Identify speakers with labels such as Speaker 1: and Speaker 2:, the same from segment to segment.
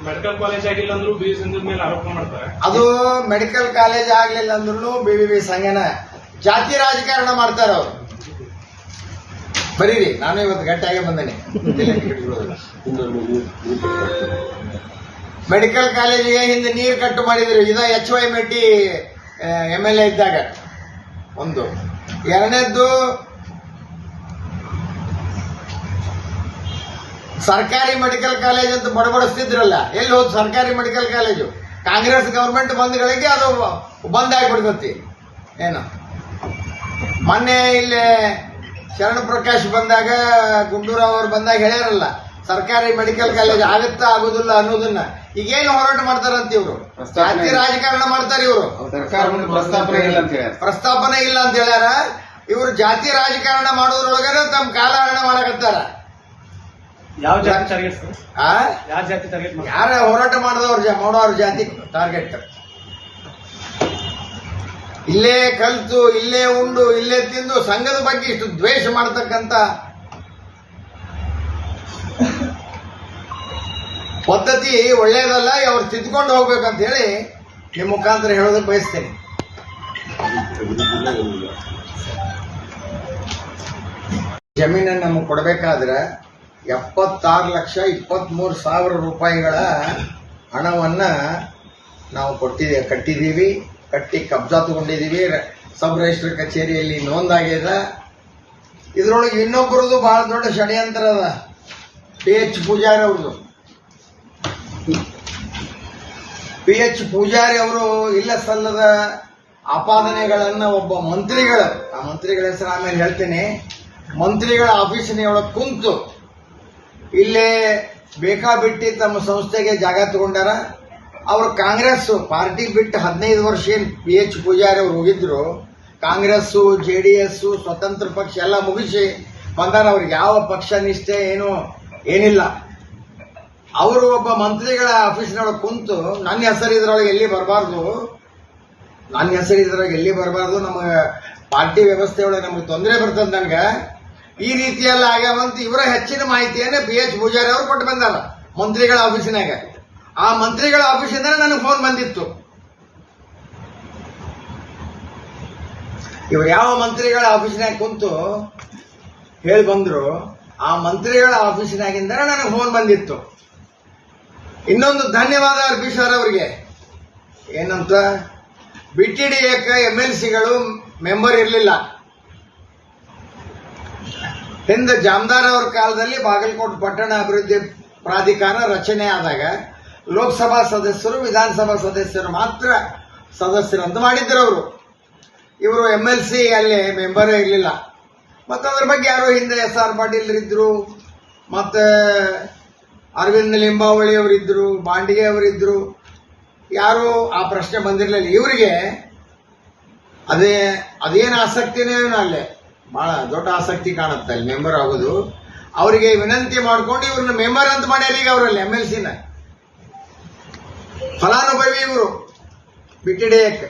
Speaker 1: Medical college ಆಗಿಲ್ಲ ಅಂದ್ರೂ B ಸಂಘದ ಮೇಲೆ ಆರೋಪ ಮಾಡ್ತಾರೆ.
Speaker 2: ಅದು ಮೆಡಿಕಲ್ ಕಾಲೇಜ್ ಆಗ್ಲಿಲ್ಲ ಅಂದ್ರೂ BBB ಸಂಘನ ಜಾತಿ ರಾಜಕಾರಣ ಮಾಡ್ತಾರ ಅವ್ರು. ಬರೀರಿ, ನಾನು ಇವತ್ತು ಗಟ್ಟಿಯಾಗೆ ಬಂದೇನೆ. ಮೆಡಿಕಲ್ ಕಾಲೇಜಿಗೆ ಹಿಂದೆ ನೀರು ಕಟ್ಟು ಮಾಡಿದ್ರು. ಇದ HY ಮೆಟ್ಟಿ MLA ಇದ್ದಾಗ ಒಂದು. ಎರಡನೇದ್ದು, ಸರ್ಕಾರಿ ಮೆಡಿಕಲ್ ಕಾಲೇಜ್ ಅಂತ ಬಡಬಡಿಸ್ತಿದ್ರಲ್ಲ, ಎಲ್ಲಿ ಹೋದ್ ಸರ್ಕಾರಿ ಮೆಡಿಕಲ್ ಕಾಲೇಜು? ಕಾಂಗ್ರೆಸ್ ಗವರ್ಮೆಂಟ್ ಬಂದ್ಗಳಿಗೆ ಅದು ಬಂದ್ ಆಗಿಬಿಡ್ತತಿ. ಏನು ಮೊನ್ನೆ ಇಲ್ಲಿ ಶರಣ ಪ್ರಕಾಶ್ ಬಂದಾಗ, ಗುಂಡೂರಾವ್ ಅವ್ರು ಬಂದಾಗ ಹೇಳ್ಯಾರಲ್ಲ, ಸರ್ಕಾರಿ ಮೆಡಿಕಲ್ ಕಾಲೇಜ್ ಆಗುತ್ತಾ ಆಗುದಿಲ್ಲ ಅನ್ನೋದನ್ನ. ಈಗೇನು ಹೋರಾಟ ಮಾಡ್ತಾರಂತ ಇವರು? ಜಾತಿ ರಾಜಕಾರಣ ಮಾಡ್ತಾರೆ ಇವರು. ಪ್ರಸ್ತಾಪನೆ ಇಲ್ಲ ಅಂತ ಹೇಳ್ಯಾರ. ಇವರು ಜಾತಿ ರಾಜಕಾರಣ ಮಾಡೋದ್ರೊಳಗನೆ ತಮ್ಮ ಕಾಲಹರಣ ಮಾಡಕತ್ತಾರ.
Speaker 1: ಯಾವ ಜಾತಿ ಟಾರ್ಗೆಟ್? ಯಾವ ಜಾತಿ ಟಾರ್ಗೆಟ್?
Speaker 2: ಯಾರ ಹೋರಾಟ ಮಾಡೋರು ಜಾತಿ ಟಾರ್ಗೆಟ್. ಇಲ್ಲೇ ಕಲ್ತು, ಇಲ್ಲೇ ಉಂಡು, ಇಲ್ಲೇ ತಿಂದು ಸಂಘದ ಬಗ್ಗೆ ಇಷ್ಟು ದ್ವೇಷ ಮಾಡತಕ್ಕಂತ ಪದ್ಧತಿ ಒಳ್ಳೆಯದಲ್ಲ. ಅವ್ರು ತಿದ್ಕೊಂಡು ಹೋಗ್ಬೇಕಂತ ಹೇಳಿ ನಿಮ್ಮ ಮುಖಾಂತರ ಹೇಳೋದಕ್ಕೆ ಬಯಸ್ತೇನೆ. ಜಮೀನನ್ನು ನಮಗೆ ಕೊಡಬೇಕಾದ್ರೆ 76,23,000 ರೂಪಾಯಿಗಳ ಹಣವನ್ನ ನಾವು ಕಟ್ಟಿದ್ದೀವಿ. ಕಟ್ಟಿ ಕಬ್ಜಾ ತಗೊಂಡಿದ್ದೀವಿ. ಸಬ್ ರಿಜಿಸ್ಟರ್ ಕಚೇರಿಯಲ್ಲಿ ನೋಂದಾಗಿದೆ. ಇದರೊಳಗೆ ಇನ್ನೊಬ್ಬರದು ಬಹಳ ದೊಡ್ಡ ಷಡ್ಯಂತ್ರ ಅದ. PH ಪೂಜಾರಿ ಅವ್ರದ್ದು. PH ಪೂಜಾರಿ ಅವರು ಇಲ್ಲ ಸಲ್ಲದ ಆಪಾದನೆಗಳನ್ನ ಒಬ್ಬ ಮಂತ್ರಿಗಳು, ಆ ಮಂತ್ರಿಗಳ ಹೆಸರು ಆಮೇಲೆ ಹೇಳ್ತೇನೆ, ಮಂತ್ರಿಗಳ ಆಫೀಸಿನೊಳಗೆ ಕುಂತು ಇಲ್ಲೇ ಬೇಕಾಬಿಟ್ಟಿ ತಮ್ಮ ಸಂಸ್ಥೆಗೆ ಜಾಗ ತಗೊಂಡಾರ. ಅವರು ಕಾಂಗ್ರೆಸ್ ಪಾರ್ಟಿ ಬಿಟ್ಟು 15 ವರ್ಷ ಏನ್ PH ಪೂಜಾರಿ ಅವರು ಹೋಗಿದ್ರು, ಕಾಂಗ್ರೆಸ್, JDS, ಸ್ವತಂತ್ರ ಪಕ್ಷ ಎಲ್ಲ ಮುಗಿಸಿ ಬಂದಾರ. ಅವ್ರಿಗೆ ಯಾವ ಪಕ್ಷ ನಿಷ್ಠೆ ಏನಿಲ್ಲ. ಅವರು ಒಬ್ಬ ಮಂತ್ರಿಗಳ ಆಫೀಸಿನೊಳಗೆ ಕುಂತು ನನ್ನ ಹೆಸರು ಇದ್ರೊಳಗೆ ಎಲ್ಲಿ ಬರಬಾರ್ದು, ನಮಗೆ ಪಾರ್ಟಿ ವ್ಯವಸ್ಥೆಯೊಳಗೆ ನಮಗೆ ತೊಂದರೆ ಬರ್ತದೆ, ನನಗೆ ಈ ರೀತಿಯೆಲ್ಲ ಆಗ್ಯಾವಂತ ಇವರ ಹೆಚ್ಚಿನ ಮಾಹಿತಿಯನ್ನ PH ಪೂಜಾರಿ ಅವರು ಕೊಟ್ಟು ಬಂದಾರ ಮಂತ್ರಿಗಳ ಆಫೀಸಿನಾಗ. ಆ ಮಂತ್ರಿಗಳ ಆಫೀಸಿಂದ ನನಗೆ ಫೋನ್ ಬಂದಿತ್ತು. ಇವ್ರು ಯಾವ ಮಂತ್ರಿಗಳ ಆಫೀಸಿನಾಗ ಕುಂತು ಹೇಳಿ ಬಂದ್ರು, ಆ ಮಂತ್ರಿಗಳ ಆಫೀಸಿನಾಗಿಂದ ನನಗೆ ಫೋನ್ ಬಂದಿತ್ತು. ಇನ್ನೊಂದು ಧನ್ಯವಾದ ಅರ್ಪಿಸೋರ್ ಅವರಿಗೆ. ಏನಂತ, BTDAಕ MLCಗಳು ಮೆಂಬರ್ ಇರಲಿಲ್ಲ. ಹಿಂದೆ ಜಾಮದಾರ್ ಅವರ ಕಾಲದಲ್ಲಿ ಬಾಗಲಕೋಟೆ ಪಟ್ಟಣ ಅಭಿವೃದ್ಧಿ ಪ್ರಾಧಿಕಾರ ರಚನೆ ಆದಾಗ ಲೋಕಸಭಾ ಸದಸ್ಯರು, ವಿಧಾನಸಭಾ ಸದಸ್ಯರು ಮಾತ್ರ ಸದಸ್ಯರಂತ ಮಾಡಿದ್ರು ಅವರು. ಇವರು MLC ಅಲ್ಲಿ ಮೆಂಬರೇ ಇರಲಿಲ್ಲ. ಮತ್ತು ಅದ್ರ ಬಗ್ಗೆ ಯಾರೋ ಹಿಂದೆ SR ಪಾಟೀಲ್ ಇದ್ರು, ಮತ್ತೆ ಅರವಿಂದ್ ಲಿಂಬಾವಳಿ ಅವರಿದ್ರು, ಬಾಂಡಿಗೆ ಅವರಿದ್ರು. ಯಾರು ಆ ಪ್ರಶ್ನೆ ಬಂದಿರಲಿಲ್ಲ. ಇವರಿಗೆ ಅದೇನು ಆಸಕ್ತಿನೇ ಅಲ್ಲೇ ಬಹಳ ದೊಡ್ಡ ಆಸಕ್ತಿ ಕಾಣುತ್ತೆ ಅಲ್ಲಿ ಮೆಂಬರ್ ಆಗೋದು. ಅವರಿಗೆ ವಿನಂತಿ ಮಾಡ್ಕೊಂಡು ಇವ್ರನ್ನ ಮೆಂಬರ್ ಅಂತ ಮಾಡ್ಯಾರ. ಈಗ ಅವರಲ್ಲಿ MLCನ ಫಲಾನುಭವಿ ಇವರು BTDAಕ್ಕೆ.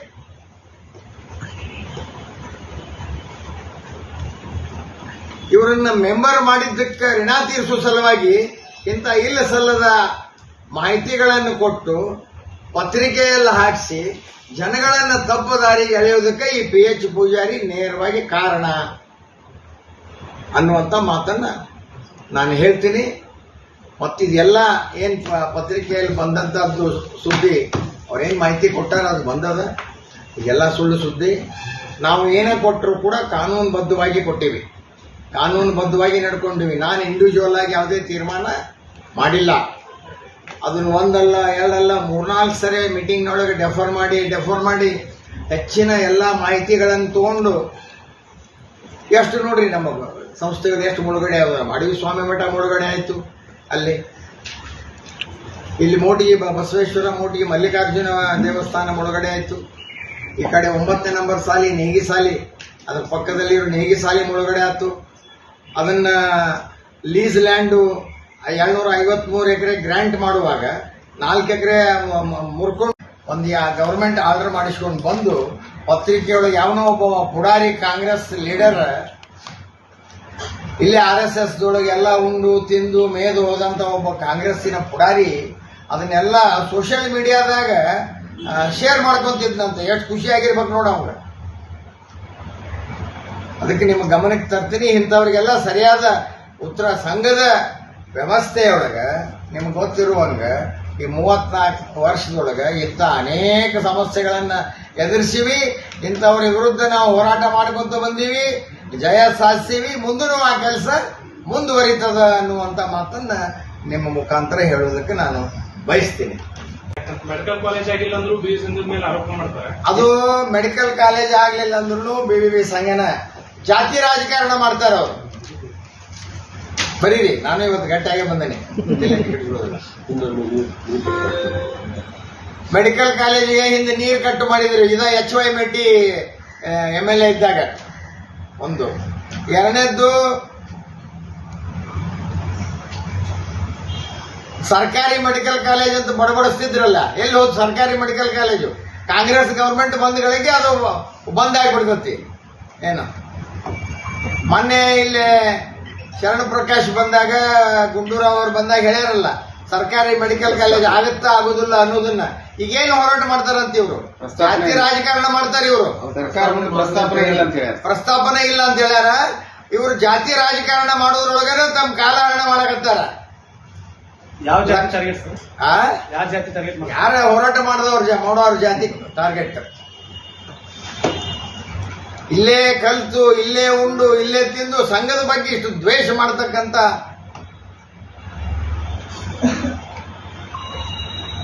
Speaker 2: ಇವರನ್ನ ಮೆಂಬರ್ ಮಾಡಿದ್ದಕ್ಕೆ ಋಣ ತೀರಿಸುವ ಸಲುವಾಗಿ ಇಂಥ ಇಲ್ಲ ಸಲ್ಲದ ಮಾಹಿತಿಗಳನ್ನು ಕೊಟ್ಟು ಪತ್ರಿಕೆಯಲ್ಲಿ ಹಾಕಿಸಿ ಜನಗಳನ್ನ ತಪ್ಪು ದಾರಿಗೆ ಎಳೆಯುವುದಕ್ಕೆ ಈ PH ಪೂಜಾರಿ ನೇರವಾಗಿ ಕಾರಣ ಅನ್ನುವಂಥ ಮಾತನ್ನ ನಾನು ಹೇಳ್ತೀನಿ. ಮತ್ತಿದೆಲ್ಲ ಏನ್ ಪತ್ರಿಕೆಯಲ್ಲಿ ಬಂದಂತದ್ದು ಸುದ್ದಿ, ಅವ್ರೇನ್ ಮಾಹಿತಿ ಕೊಟ್ಟಾರ ಅದು ಬಂದದ. ಇದೆಲ್ಲ ಸುಳ್ಳು ಸುದ್ದಿ. ನಾವು ಏನೇ ಕೊಟ್ಟರು ಕೂಡ ಕಾನೂನುಬದ್ಧವಾಗಿ ಕೊಟ್ಟಿವಿ, ಕಾನೂನುಬದ್ಧವಾಗಿ ನಡ್ಕೊಂಡಿವಿ. ನಾನು ಇಂಡಿವಿಜುವಲ್ ಆಗಿ ಯಾವುದೇ ತೀರ್ಮಾನ ಮಾಡಿಲ್ಲ. ಅದನ್ನು ಒಂದಲ್ಲ, ಎರಡಲ್ಲ, 3-4 ಸರಿ ಮೀಟಿಂಗ್ನೊಳಗೆ ಡೆಫರ್ ಮಾಡಿ ಹೆಚ್ಚಿನ ಎಲ್ಲ ಮಾಹಿತಿಗಳನ್ನು ತಗೊಂಡು ಎಷ್ಟು ನೋಡ್ರಿ ನಮ್ಮ ಸಂಸ್ಥೆಗಳು ಎಷ್ಟು ಮುಳುಗಡೆ ಆದ. ಅಡವಿ ಸ್ವಾಮಿ ಮಠ ಮುಳುಗಡೆ ಆಯಿತು ಅಲ್ಲಿ. ಇಲ್ಲಿ ಮೋಟಿಗೆ ಬಸವೇಶ್ವರ, ಮೋಟಿಗೆ ಮಲ್ಲಿಕಾರ್ಜುನ ದೇವಸ್ಥಾನ ಮುಳುಗಡೆ ಆಯಿತು. ಈ ಕಡೆ 9ನೇ ನಂಬರ್ ಸಾಲಿ ನೇಗಿ ಸಾಲಿ, ಅದ್ರ ಪಕ್ಕದಲ್ಲಿ ನೇಗಿ ಸಾಲಿ ಮುಳುಗಡೆ ಆಯ್ತು. ಅದನ್ನ ಲೀಸ್ ಲ್ಯಾಂಡು 753 ಎಕರೆ ಗ್ರಾಂಟ್ ಮಾಡುವಾಗ 4 ಎಕರೆ ಮುರ್ಕೊಂಡು ಒಂದು ಗವರ್ಮೆಂಟ್ ಆರ್ಡರ್ ಮಾಡಿಸ್ಕೊಂಡು ಬಂದು ಪತ್ರಿಕೆಯೊಳಗೆ ಯಾವನೋ ಒಬ್ಬ ಪುಡಾರಿ ಕಾಂಗ್ರೆಸ್ ಲೀಡರ್ ಇಲ್ಲಿ RSS ದೊಳಗೆ ಎಲ್ಲ ಉಂಡು ತಿಂದು ಮೇದು ಹೋದಂತ ಒಬ್ಬ ಕಾಂಗ್ರೆಸ್ಸಿನ ಪುಡಾರಿ ಅದನ್ನೆಲ್ಲ ಸೋಷಿಯಲ್ ಮೀಡಿಯಾದಾಗ ಶೇರ್ ಮಾಡ್ಕೊಂತಿದ್ನಂತೆ. ಎಷ್ಟು ಖುಷಿಯಾಗಿರ್ಬೇಕು ನೋಡ ಅವಾಗ. ಅದಕ್ಕೆ ನಿಮ್ಮ ಗಮನಕ್ಕೆ ತರ್ತೀನಿ, ಇಂಥವ್ರಿಗೆಲ್ಲ ಸರಿಯಾದ ಉತ್ತರ. ಸಂಘದ ವ್ಯವಸ್ಥೆಯೊಳಗೆ ನಿಮ್ಗೆ ಗೊತ್ತಿರುವಂಗ ಈ 34 ವರ್ಷದೊಳಗೆ ಇಂಥ ಅನೇಕ ಸಮಸ್ಯೆಗಳನ್ನು ಎದುರಿಸಿವಿ. ಇಂಥವ್ರ ವಿರುದ್ಧ ನಾವು ಹೋರಾಟ ಮಾಡ್ಕೊಂತ ಬಂದೀವಿ, ಜಯ ಸಾಧಿಸೀವಿ. ಮುಂದೂ ಆ ಕೆಲಸ ಮುಂದುವರಿತದ ಅನ್ನುವಂಥ ಮಾತನ್ನ ನಿಮ್ಮ ಮುಖಾಂತರ ಹೇಳೋದಕ್ಕೆ ನಾನು ಬಯಸ್ತೀನಿ.
Speaker 1: ಮೆಡಿಕಲ್ ಕಾಲೇಜ್ ಆಗಿಲ್ಲ ಅಂದ್ರೂ ಬಿ ಸಂಘದ ಮೇಲೆ ಆರೋಪ ಮಾಡ್ತಾರೆ.
Speaker 2: ಅದು ಮೆಡಿಕಲ್ ಕಾಲೇಜ್ ಆಗ್ಲಿಲ್ಲ ಅಂದ್ರೂ BVB ಸಂಘನ ಜಾತಿ ರಾಜಕಾರಣ ಮಾಡ್ತಾರ ಅವರು. ಬರೀರಿ, ನಾನು ಇವತ್ತು ಗಟ್ಟಿಯಾಗೆ ಬಂದೇನೆ. ಮೆಡಿಕಲ್ ಕಾಲೇಜಿಗೆ ಹಿಂದೆ ನೀರು ಕಟ್ಟು ಮಾಡಿದ್ರು. ಇದ HY ಮೆಟ್ಟಿ MLA ಇದ್ದಾಗ ಒಂದು. ಎರಡನೇದ್ದು, ಸರ್ಕಾರಿ ಮೆಡಿಕಲ್ ಕಾಲೇಜ್ ಅಂತ ಬಡಬಡಿಸ್ತಿದ್ರಲ್ಲ, ಎಲ್ಲಿ ಹೋದ್ ಸರ್ಕಾರಿ ಮೆಡಿಕಲ್ ಕಾಲೇಜು? ಕಾಂಗ್ರೆಸ್ ಗವರ್ಮೆಂಟ್ ಬಂದ್ಗಳಿಗೆ ಅದು ಬಂದ್ ಆಗಿಬಿಡ್ತತಿ. ಏನು ಮೊನ್ನೆ ಇಲ್ಲಿ ಶರಣ ಪ್ರಕಾಶ್ ಬಂದಾಗ, ಗುಂಡೂರಾವ್ ಅವ್ರು ಬಂದಾಗ ಹೇಳ್ಯಾರಲ್ಲ, ಸರ್ಕಾರಿ ಮೆಡಿಕಲ್ ಕಾಲೇಜ್ ಆಗುತ್ತಾ ಆಗುದಿಲ್ಲ ಅನ್ನೋದನ್ನ. ಈಗೇನು ಹೋರಾಟ ಮಾಡ್ತಾರಂತ ಇವರು? ಜಾತಿ ರಾಜಕಾರಣ ಮಾಡ್ತಾರೆ ಇವರು. ಪ್ರಸ್ತಾಪನೆ ಇಲ್ಲ ಅಂತ ಹೇಳ್ಯಾರ. ಇವರು ಜಾತಿ ರಾಜಕಾರಣ ಮಾಡೋದ್ರೊಳಗನೆ ತಮ್ಮ ಕಾಲ ಹರಣ ಮಾಡಕತ್ತಾರ.
Speaker 1: ಯಾವ ಜಾತಿ ಟಾರ್ಗೆಟ್ ಸರ್? ಯಾವ ಜಾತಿ ಟಾರ್ಗೆಟ್?
Speaker 2: ಯಾರ ಹೋರಾಟ ಮಾಡೋರು ಜಾತಿ ಟಾರ್ಗೆಟ್. ಇಲ್ಲೇ ಕಲ್ತು, ಇಲ್ಲೇ ಉಂಡು, ಇಲ್ಲೇ ತಿಂದು ಸಂಘದ ಬಗ್ಗೆ ಇಷ್ಟು ದ್ವೇಷ ಮಾಡತಕ್ಕಂತ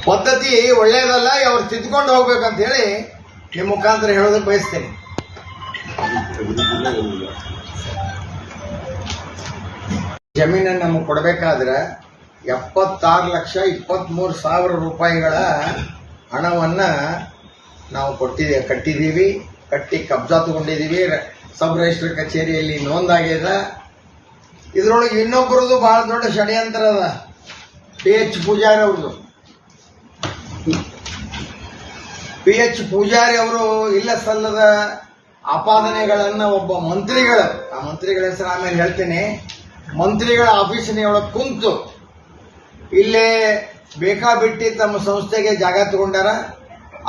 Speaker 2: ಪದ್ಧತಿ ಒಳ್ಳೇದಲ್ಲ. ಅವ್ರು ತಿದ್ದುಕೊಂಡು ಹೋಗ್ಬೇಕಂತ ಹೇಳಿ ನಿಮ್ಮ ಮುಖಾಂತರ ಹೇಳೋದಕ್ಕೆ ಬಯಸ್ತೇನೆ. ಜಮೀನನ್ನು ನಮಗೆ ಕೊಡಬೇಕಾದ್ರೆ 76,23,000 ರೂಪಾಯಿಗಳ ಹಣವನ್ನ ನಾವು ಕಟ್ಟಿದ್ದೀವಿ. ಕಟ್ಟಿ ಕಬ್ಜಾ ತಗೊಂಡಿದ್ದೀವಿ. ಸಬ್ ರಿಜಿಸ್ಟರ್ ಕಚೇರಿಯಲ್ಲಿ ನೋಂದಾಗ್ಯದ. ಇದ್ರೊಳಗೆ ಇನ್ನೊಬ್ಬರದು ಬಹಳ ದೊಡ್ಡ ಷಡ್ಯಂತ್ರ ಅದ. PH ಪೂಜಾರಿ ಅವ್ರದ್ದು. PH ಪೂಜಾರಿ ಅವರು ಇಲ್ಲ ಸಲ್ಲದ ಆಪಾದನೆಗಳನ್ನ ಒಬ್ಬ ಮಂತ್ರಿಗಳ, ಆ ಮಂತ್ರಿಗಳ ಹೆಸರು ಆಮೇಲೆ ಹೇಳ್ತೇನೆ, ಮಂತ್ರಿಗಳ ಆಫೀಸಿನೊಳಗೆ ಕುಂತು ಇಲ್ಲೇ ಬೇಕಾಬಿಟ್ಟಿ ತಮ್ಮ ಸಂಸ್ಥೆಗೆ ಜಾಗ ತಗೊಂಡಾರ.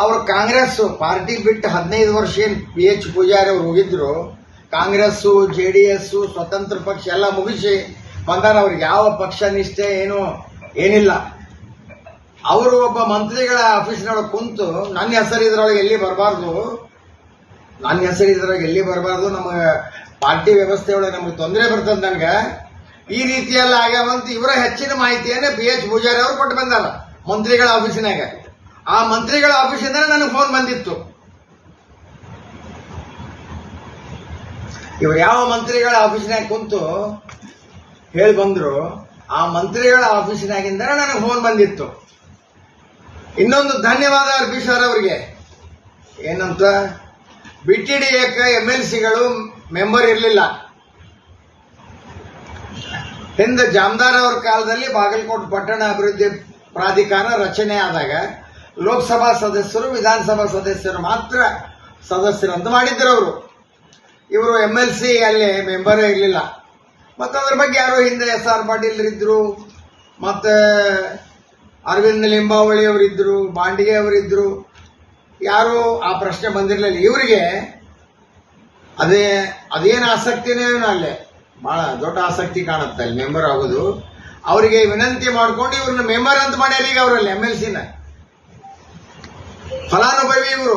Speaker 2: ಅವರು ಕಾಂಗ್ರೆಸ್ ಪಾರ್ಟಿ ಬಿಟ್ಟು 15 ವರ್ಷ ಏನು PH ಪೂಜಾರಿ ಅವರು ಹೋಗಿದ್ರು, ಕಾಂಗ್ರೆಸ್ಸು, JDS, ಸ್ವತಂತ್ರ ಪಕ್ಷ ಎಲ್ಲ ಮುಗಿಸಿ ಬಂದಾರ. ಅವ್ರಿಗೆ ಯಾವ ಪಕ್ಷ ನಿಷ್ಠೆ ಏನಿಲ್ಲ. ಅವರು ಒಬ್ಬ ಮಂತ್ರಿಗಳ ಆಫೀಸಿನೊಳಗೆ ಕುಂತು ನನ್ನ ಹೆಸರು ಇದ್ರೊಳಗೆ ಎಲ್ಲಿ ಬರಬಾರ್ದು, ನಮಗೆ ಪಾರ್ಟಿ ವ್ಯವಸ್ಥೆಯೊಳಗೆ ನಮಗೆ ತೊಂದರೆ ಬರ್ತದೆ, ನನಗೆ ಈ ರೀತಿಯೆಲ್ಲ ಆಗ್ಯಾವಂತ ಇವರ ಹೆಚ್ಚಿನ ಮಾಹಿತಿಯನ್ನ PH ಪೂಜಾರಿ ಅವರು ಕೊಟ್ಟು ಬಂದಾರ ಮಂತ್ರಿಗಳ ಆಫೀಸಿನಾಗ. ಆ ಮಂತ್ರಿಗಳ ಆಫೀಸಿಂದ ನನಗೆ ಫೋನ್ ಬಂದಿತ್ತು. ಇವರು ಯಾವ ಮಂತ್ರಿಗಳ ಆಫೀಸಿನಾಗ ಕುಂತು ಹೇಳಿ ಬಂದ್ರು, ಆ ಮಂತ್ರಿಗಳ ಆಫೀಸಿನಾಗಿಂದ ನನಗೆ ಫೋನ್ ಬಂದಿತ್ತು. ಇನ್ನೊಂದು ಧನ್ಯವಾದ ಅರ್ಪಿಸರ್ ಅವರಿಗೆ. ಏನಂತ, BTDAಕ್ಕೆ MLCಗಳು ಮೆಂಬರ್ ಇರಲಿಲ್ಲ. ಹಿಂದೆ ಜಾಮದಾರ್ ಅವರ ಕಾಲದಲ್ಲಿ ಬಾಗಲಕೋಟೆ ಪಟ್ಟಣ ಅಭಿವೃದ್ಧಿ ಪ್ರಾಧಿಕಾರ ರಚನೆ ಆದಾಗ ಲೋಕಸಭಾ ಸದಸ್ಯರು, ವಿಧಾನಸಭಾ ಸದಸ್ಯರು ಮಾತ್ರ ಸದಸ್ಯರಂತ ಮಾಡಿದ್ರು ಅವರು. ಇವರು MLC ಅಲ್ಲಿ ಮೆಂಬರ್ ಇರಲಿಲ್ಲ. ಮತ್ತು ಅದ್ರ ಬಗ್ಗೆ ಯಾರೋ ಹಿಂದೆ SR ಪಾಟೀಲ್ ಇದ್ರು, ಮತ್ತೆ ಅರವಿಂದ್ ಲಿಂಬಾವಳಿ ಅವರಿದ್ರು, ಬಾಂಡಿಗೆ ಅವರಿದ್ರು. ಯಾರು ಆ ಪ್ರಶ್ನೆ ಬಂದಿರಲಿಲ್ಲ. ಇವರಿಗೆ ಅದೇನು ಆಸಕ್ತಿನೇ ಅಲ್ಲೇ ಬಹಳ ದೊಡ್ಡ ಆಸಕ್ತಿ ಕಾಣುತ್ತೆ ಅಲ್ಲಿ ಮೆಂಬರ್ ಆಗೋದು. ಅವರಿಗೆ ವಿನಂತಿ ಮಾಡ್ಕೊಂಡು ಇವ್ರನ್ನ ಮೆಂಬರ್ ಅಂತ ಮಾಡ್ಯಾರ. ಈಗ ಅವರಲ್ಲಿ MLCನ ಫಲಾನುಭವಿ ಇವರು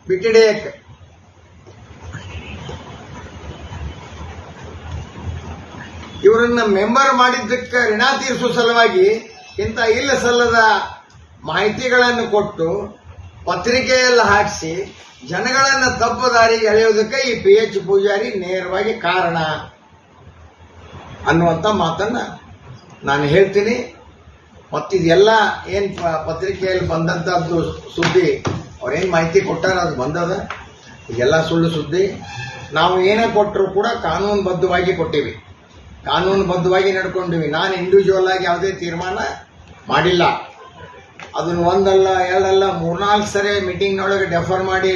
Speaker 2: BTDAಕ್ಕೆ. ಇವರನ್ನ ಮೆಂಬರ್ ಮಾಡಿದ್ದಕ್ಕೆ ಋಣ ತೀರಿಸುವ ಸಲುವಾಗಿ ಇಂಥ ಇಲ್ಲ ಸಲ್ಲದ ಮಾಹಿತಿಗಳನ್ನು ಕೊಟ್ಟು ಪತ್ರಿಕೆಯೆಲ್ಲ ಹಾಕಿಸಿ ಜನಗಳನ್ನ ತಪ್ಪು ದಾರಿಗೆ ಎಳೆಯೋದಕ್ಕೆ ಈ PH ಪೂಜಾರಿ ನೇರವಾಗಿ ಕಾರಣ ಅನ್ನುವಂಥ ಮಾತನ್ನ ನಾನು ಹೇಳ್ತೀನಿ. ಮತ್ತಿದೆಲ್ಲ ಏನ್ ಪತ್ರಿಕೆಯಲ್ಲಿ ಬಂದಂತದ್ದು ಸುದ್ದಿ, ಅವ್ರೇನ್ ಮಾಹಿತಿ ಕೊಟ್ಟಾರ ಅದು ಬಂದದ. ಇದೆಲ್ಲ ಸುಳ್ಳು ಸುದ್ದಿ. ನಾವು ಏನೇ ಕೊಟ್ಟರು ಕೂಡ ಕಾನೂನುಬದ್ಧವಾಗಿ ಕೊಟ್ಟಿವಿ, ಕಾನೂನುಬದ್ಧವಾಗಿ ನಡ್ಕೊಂಡಿವಿ. ನಾನು ಇಂಡಿವಿಜುವಲ್ ಆಗಿ ಯಾವುದೇ ತೀರ್ಮಾನ ಮಾಡಿಲ್ಲ. ಅದನ್ನು ಒಂದಲ್ಲ ಎರಡಲ್ಲ 3-4 ಸರಿ ಮೀಟಿಂಗ್ನೊಳಗೆ ಡೆಫರ್ ಮಾಡಿ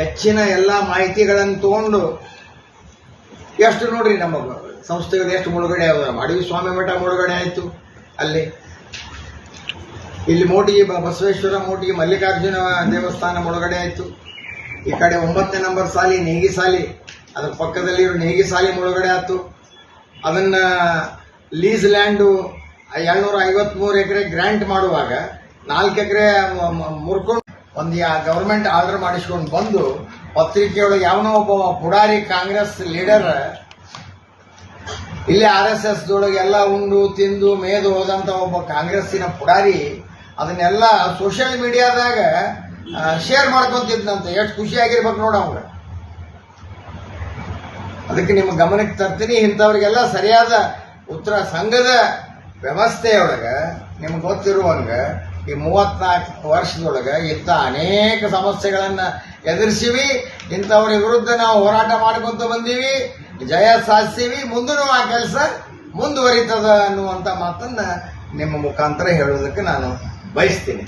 Speaker 2: ಹೆಚ್ಚಿನ ಎಲ್ಲ ಮಾಹಿತಿಗಳನ್ನು ತಗೊಂಡು ಎಷ್ಟು ನೋಡ್ರಿ ನಮ್ಮ ಸಂಸ್ಥೆಗಳು ಎಷ್ಟು ಮುಳುಗಡೆ ಆದ. ಮಾಡವಿ ಸ್ವಾಮಿ ಮಠ ಮುಳುಗಡೆ ಆಯಿತು, ಅಲ್ಲಿ ಇಲ್ಲಿ ಮೋಟಿಗೆ ಬಸವೇಶ್ವರ, ಮೋಟಿಗೆ ಮಲ್ಲಿಕಾರ್ಜುನ ದೇವಸ್ಥಾನ ಮುಳುಗಡೆ ಆಯಿತು. ಈ ಕಡೆ 9ನೇ ನಂಬರ್ ಸಾಲಿ ನೇಗಿ ಸಾಲಿ, ಅದ್ರ ಪಕ್ಕದಲ್ಲಿರೋ ನೇಗಿ ಸಾಲಿ ಮುಳುಗಡೆ ಆಯ್ತು. ಅದನ್ನ ಲೀಸ್ ಲ್ಯಾಂಡು 753 ಎಕರೆ ಗ್ರಾಂಟ್ ಮಾಡುವಾಗ 4 ಎಕರೆ ಮುರ್ಕೊಂಡು ಒಂದು ಗವರ್ಮೆಂಟ್ ಆರ್ಡರ್ ಮಾಡಿಸ್ಕೊಂಡು ಬಂದು ಪತ್ರಿಕೆಯೊಳಗೆ ಯಾವನೋ ಒಬ್ಬ ಪುಡಾರಿ ಕಾಂಗ್ರೆಸ್ ಲೀಡರ್ ಇಲ್ಲಿ RSS ದೊಳಗೆಲ್ಲ ಉಂಡು ತಿಂದು ಮೇದು ಹೋದಂತ ಒಬ್ಬ ಕಾಂಗ್ರೆಸ್ಸಿನ ಪುಡಾರಿ ಅದನ್ನೆಲ್ಲ ಸೋಷಿಯಲ್ ಮೀಡಿಯಾದಾಗ ಶೇರ್ ಮಾಡ್ಕೊಂತಿದ್ನಂತೆ. ಎಷ್ಟು ಖುಷಿಯಾಗಿರ್ಬೇಕು ನೋಡ ಅವ್ರ. ಅದಕ್ಕೆ ನಿಮ್ಮ ಗಮನಕ್ಕೆ ತರ್ತೀನಿ, ಇಂಥವ್ರಿಗೆಲ್ಲ ಸರಿಯಾದ ಉತ್ತರ. ಸಂಘದ ವ್ಯವಸ್ಥೆಯೊಳಗ ನಿಮ್ಗೆ ಗೊತ್ತಿರುವಂಗ ಈ 34 ವರ್ಷದೊಳಗ ಇಂಥ ಅನೇಕ ಸಮಸ್ಯೆಗಳನ್ನ ಎದುರಿಸಿವಿ. ಇಂಥವ್ರ ವಿರುದ್ಧ ನಾವು ಹೋರಾಟ ಮಾಡ್ಕೊಂತ ಬಂದೀವಿ, ಜಯ ಸಾಧಿಸಿವಿ. ಮುಂದೂ ಆ ಕೆಲಸ ಮುಂದುವರಿತದ ಅನ್ನುವಂಥ ಮಾತನ್ನ ನಿಮ್ಮ ಮುಖಾಂತರ ಹೇಳೋದಕ್ಕೆ ನಾನು ಬಯಸ್ತೀನಿ.